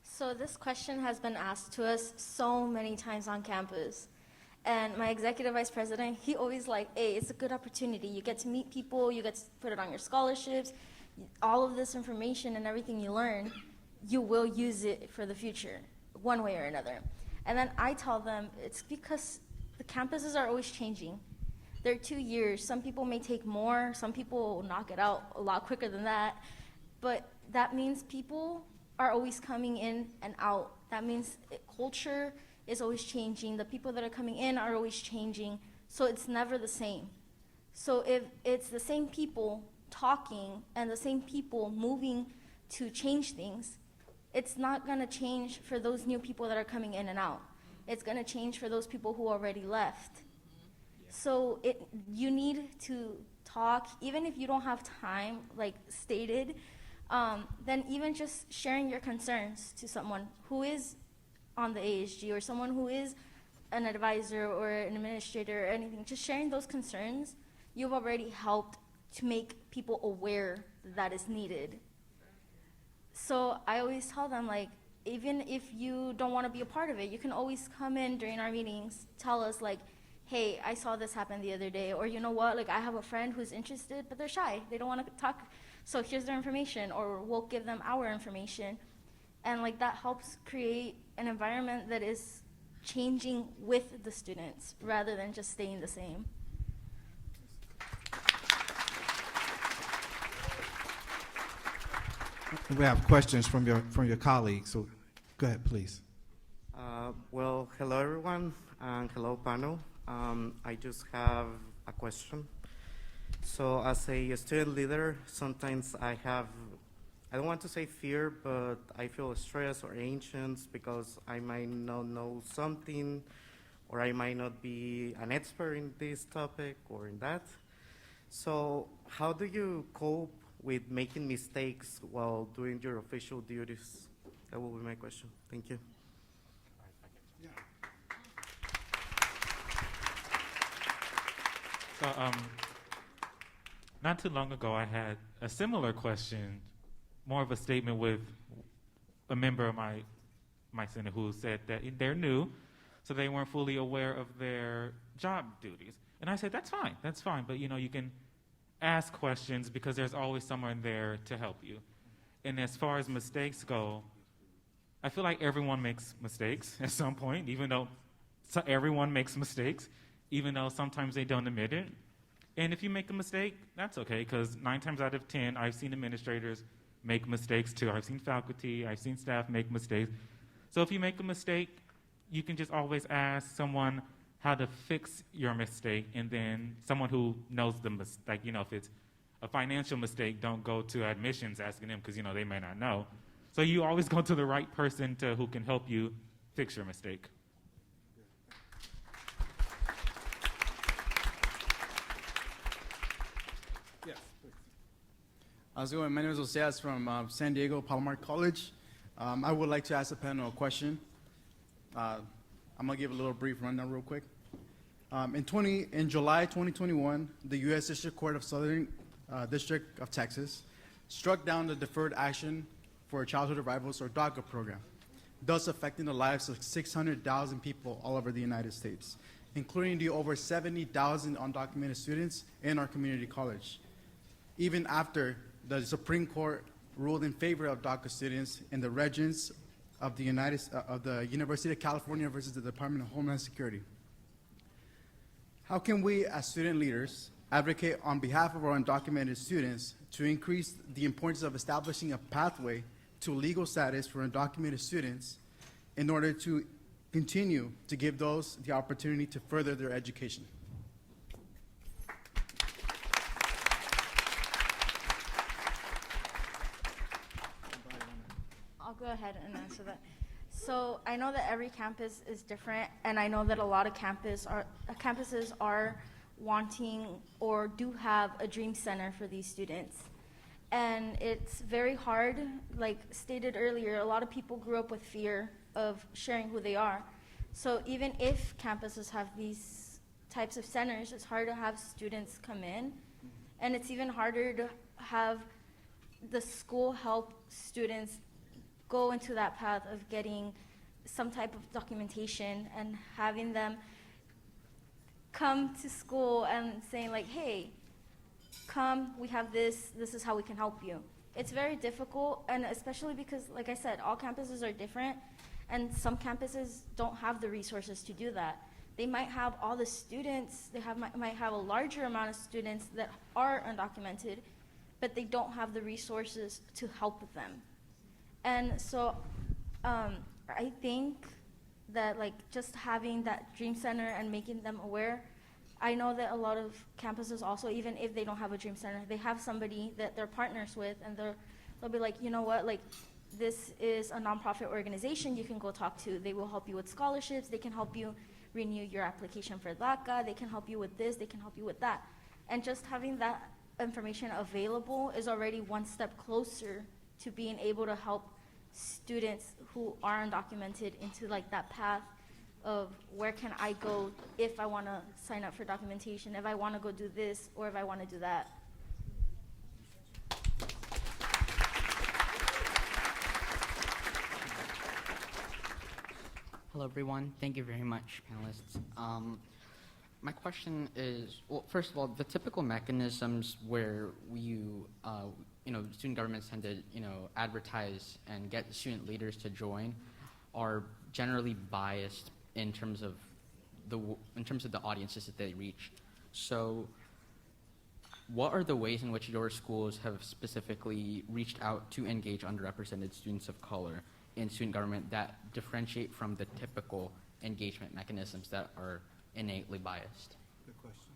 So this question has been asked to us so many times on campus. And my executive vice president, he always like, hey, it's a good opportunity. You get to meet people, you get to put it on your scholarships, all of this information and everything you learn, you will use it for the future, one way or another. And then I tell them it's because the campuses are always changing. They're 2 years. Some people may take more, some people will knock it out a lot quicker than that. But that means people are always coming in and out. That means culture is always changing. The people that are coming in are always changing. So it's never the same. So if it's the same people talking and the same people moving to change things, it's not going to change for those new people that are coming in and out. It's going to change for those people who already left. So you need to talk, even if you don't have time, like stated, then even just sharing your concerns to someone who is on the ASG or someone who is an advisor or an administrator or anything, just sharing those concerns, you've already helped to make people aware that is needed. So I always tell them, like, even if you don't want to be a part of it, you can always come in during our meetings, tell us, like, hey, I saw this happen the other day, or you know what, like, I have a friend who's interested, but they're shy. They don't want to talk, so here's their information, or we'll give them our information. And, like, that helps create an environment that is changing with the students rather than just staying the same. We have questions from your colleagues, so go ahead, please. Well, hello everyone, and hello panel. I just have a question. So as a student leader, sometimes I don't want to say fear, but I feel stress or anxious because I might not know something, or I might not be an expert in this topic or in that. So how do you cope with making mistakes while doing your official duties? That will be my question. Thank you. So, not too long ago, I had a similar question, more of a statement with a member of my Senate who said that they're new, so they weren't fully aware of their job duties. And I said, that's fine, but you can ask questions because there's always someone there to help you. And as far as mistakes go, I feel like everyone makes mistakes at some point, even though everyone makes mistakes, even though sometimes they don't admit it. And if you make a mistake, that's okay, because 9 times out of 10, I've seen administrators make mistakes too. I've seen faculty, I've seen staff make mistakes. So if you make a mistake, you can just always ask someone how to fix your mistake, and then someone who knows the mistake, if it's a financial mistake, don't go to admissions asking them because, they may not know. So you always go to the right person who can help you fix your mistake. Yes, please. How's it going? My name is Oseas from San Diego Palomar College. I would like to ask the panel a question. I'm going to give a little brief rundown real quick. In July 2021, the U.S. District Court of Southern District of Texas struck down the Deferred Action for Childhood Arrivals, or DACA program, thus affecting the lives of 600,000 people all over the United States, including the over 70,000 undocumented students in our community college, even after the Supreme Court ruled in favor of DACA students in the regents of the University of California versus the Department of Homeland Security. How can we, as student leaders, advocate on behalf of our undocumented students to increase the importance of establishing a pathway to legal status for undocumented students in order to continue to give those the opportunity to further their education? I'll go ahead and answer that. So I know that every campus is different, and I know that a lot of campuses are wanting or do have a dream center for these students. And it's very hard, like stated earlier, a lot of people grew up with fear of sharing who they are. So even if campuses have these types of centers, it's hard to have students come in. And it's even harder to have the school help students go into that path of getting some type of documentation and having them come to school and saying like, hey, come, we have this is how we can help you. It's very difficult, and especially because, like I said, all campuses are different, and some campuses don't have the resources to do that. They might have all the students, might have a larger amount of students that are undocumented, but they don't have the resources to help them. And so I think that like just having that Dream Center and making them aware, I know that a lot of campuses also, even if they don't have a Dream Center, they have somebody that they're partners with, and they'll be like, you know what, like this is a nonprofit organization you can go talk to. They will help you with scholarships, they can help you renew your application for DACA, they can help you with this, they can help you with that. And just having that information available is already one step closer to being able to help students who are undocumented into like that path of where can I go if I want to sign up for documentation, if I want to go do this, or if I want to do that. Hello, everyone. Thank you very much, panelists. My question is, well, first of all, the typical mechanisms where student governments tend to, advertise and get student leaders to join are generally biased in terms of the audiences that they reach. So, what are the ways in which your schools have specifically reached out to engage underrepresented students of color in student government that differentiate from the typical engagement mechanisms that are innately biased? Good question.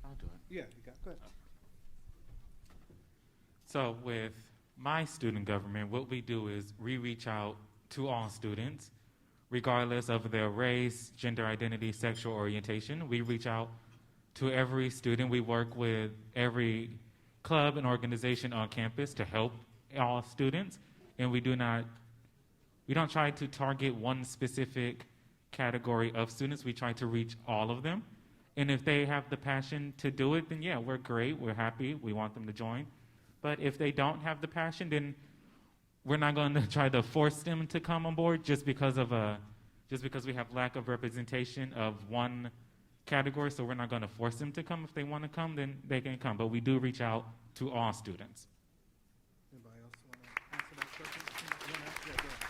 I'll do it. Yeah, you got good. So with my student government, what we do is we reach out to all students, regardless of their race, gender identity, sexual orientation. We reach out to every student. We work with every club and organization on campus to help all students, and we don't try to target one specific category of students. We try to reach all of them. And if they have the passion to do it, then yeah, we're great, we're happy, we want them to join. But if they don't have the passion, then we're not going to try to force them to come on board just because we have lack of representation of one category. So we're not going to force them to come. If they want to come, then they can come. But we do reach out to all students. Anybody else want to answer that question? Yeah, go ahead.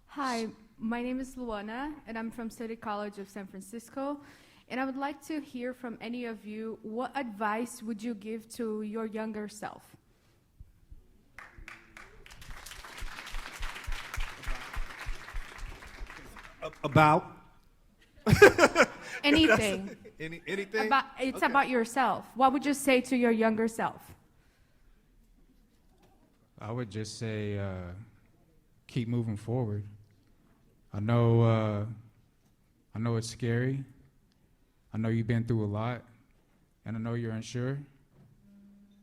Hi, my name is Luana, and I'm from City College of San Francisco. And I would like to hear from any of you, what advice would you give to your younger self? About? Anything. Anything? It's about yourself. What would you say to your younger self? I would just say keep moving forward. I know it's scary. I know you've been through a lot, and I know you're unsure,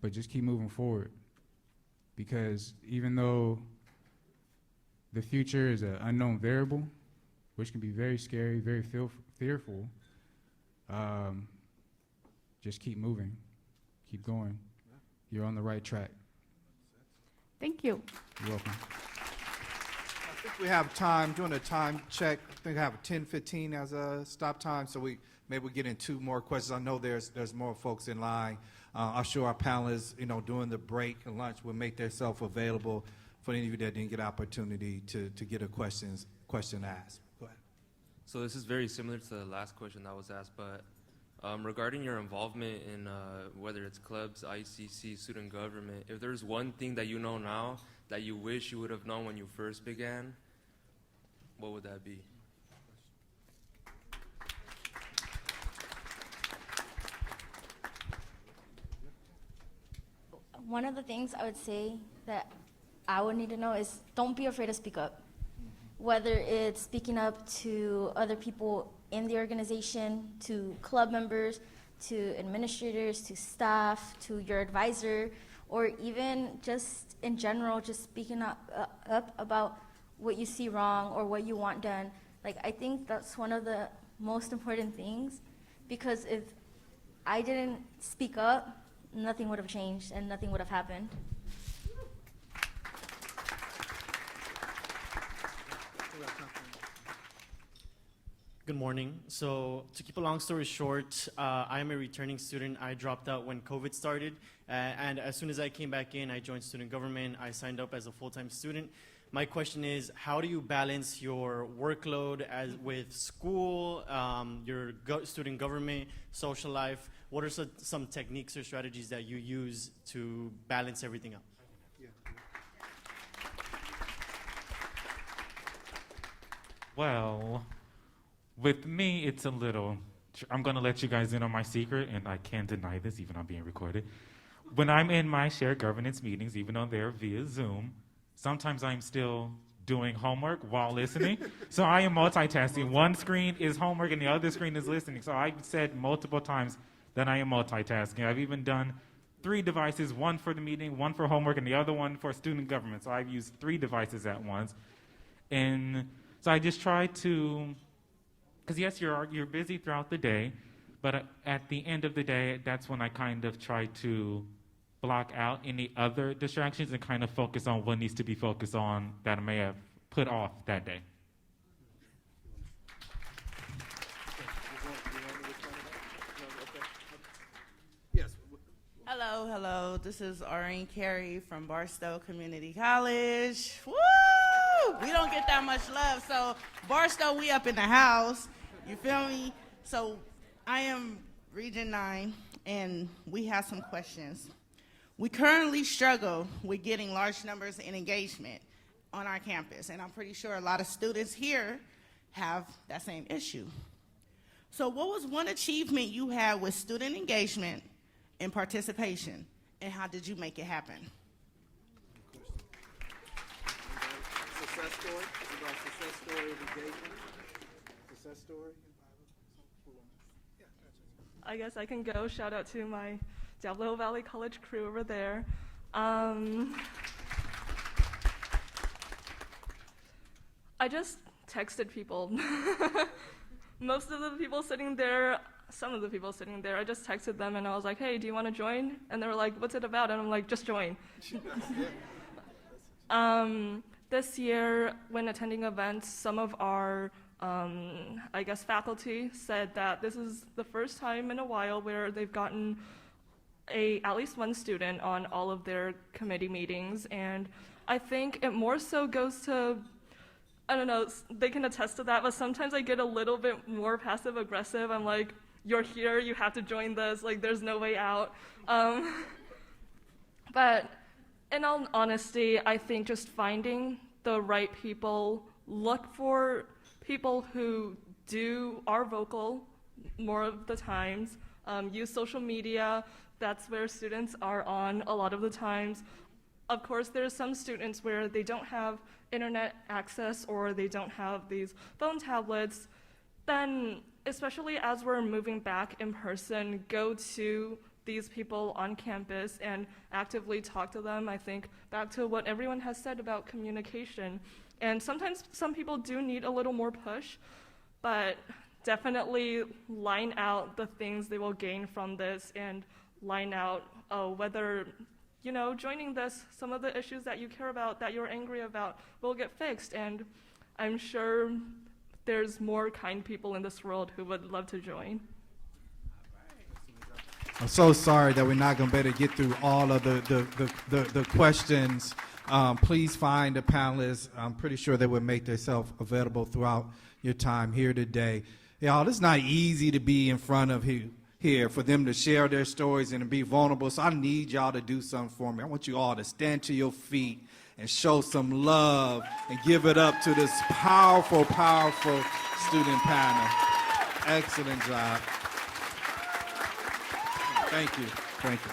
but just keep moving forward. Because even though the future is an unknown variable, which can be very scary, very fearful, just keep moving, keep going. You're on the right track. Thank you. You're welcome. I think we have time, doing a time check. I think I have 10:15 as a stop time, so maybe we get in two more questions. I know there's more folks in line. I'm sure our panelists, during the break and lunch will make themselves available for any of you that didn't get opportunity to get a question asked. Go ahead. So this is very similar to the last question that was asked, but regarding your involvement in whether it's clubs, ICC, student government, if there's one thing that you know now that you wish you would have known when you first began, what would that be? One of the things I would say that I would need to know is don't be afraid to speak up. Whether it's speaking up to other people in the organization, to club members, to administrators, to staff, to your advisor, or even just in general, just speaking up about what you see wrong or what you want done. Like, I think that's one of the most important things, because if I didn't speak up, nothing would have changed and nothing would have happened. Good morning. So to keep a long story short, I am a returning student. I dropped out when COVID started, and as soon as I came back in, I joined student government. I signed up as a full-time student. My question is, how do you balance your workload with school, your student government, social life? What are some techniques or strategies that you use to balance everything out? Well, with me, it's a little, I'm going to let you guys in on my secret, and I can't deny this, even though I'm being recorded. When I'm in my shared governance meetings, even though they're via Zoom, sometimes I'm still doing homework while listening. So I am multitasking. One screen is homework, and the other screen is listening. So I've said multiple times that I am multitasking. I've even done 3 devices, one for the meeting, one for homework, and the other one for student government. So I've used 3 devices at once. And so I just try to, because yes, you're busy throughout the day, but at the end of the day, that's when I kind of try to block out any other distractions and kind of focus on what needs to be focused on that I may have put off that day. Hello. This is Aureen Carey from Barstow Community College. Woo! We don't get that much love, so Barstow, we up in the house. You feel me? So I am Region 9, and we have some questions. We currently struggle with getting large numbers in engagement on our campus, and I'm pretty sure a lot of students here have that same issue. So what was one achievement you had with student engagement and participation, and how did you make it happen? Success story? About success story of engagement? Success story? I guess I can go. Shout out to my Diablo Valley College crew over there. I just texted people. Most of the people sitting there, some of the people sitting there, I just texted them and I was like, hey, do you want to join? And they were like, what's it about? And I'm like, just join. This year, when attending events, some of our I guess faculty said that this is the first time in a while where they've gotten at least one student on all of their committee meetings, and I think it more so goes to, I don't know, they can attest to that, but sometimes I get a little bit more passive aggressive. I'm like, you're here, you have to join this, like there's no way out. But in all honesty, I think just finding the right people, look for people who are vocal more of the times, use social media. That's where students are on a lot of the times. Of course, there's some students where they don't have internet access or they don't have these phone tablets. Then, especially as we're moving back in person, go to these people on campus and actively talk to them. I think back to what everyone has said about communication. And sometimes some people do need a little more push, but definitely line out the things they will gain from this and line out whether, joining this, some of the issues that you care about, that you're angry about, will get fixed. And I'm sure there's more kind people in this world who would love to join. I'm so sorry that we're not going to be able to get through all of the questions. Please find the panelists. I'm pretty sure they will make themselves available throughout your time here today. Y'all, it's not easy to be in front of here for them to share their stories and to be vulnerable. So I need y'all to do something for me. I want you all to stand to your feet and show some love and give it up to this powerful, powerful student panel. Excellent job. Thank you. Thank you.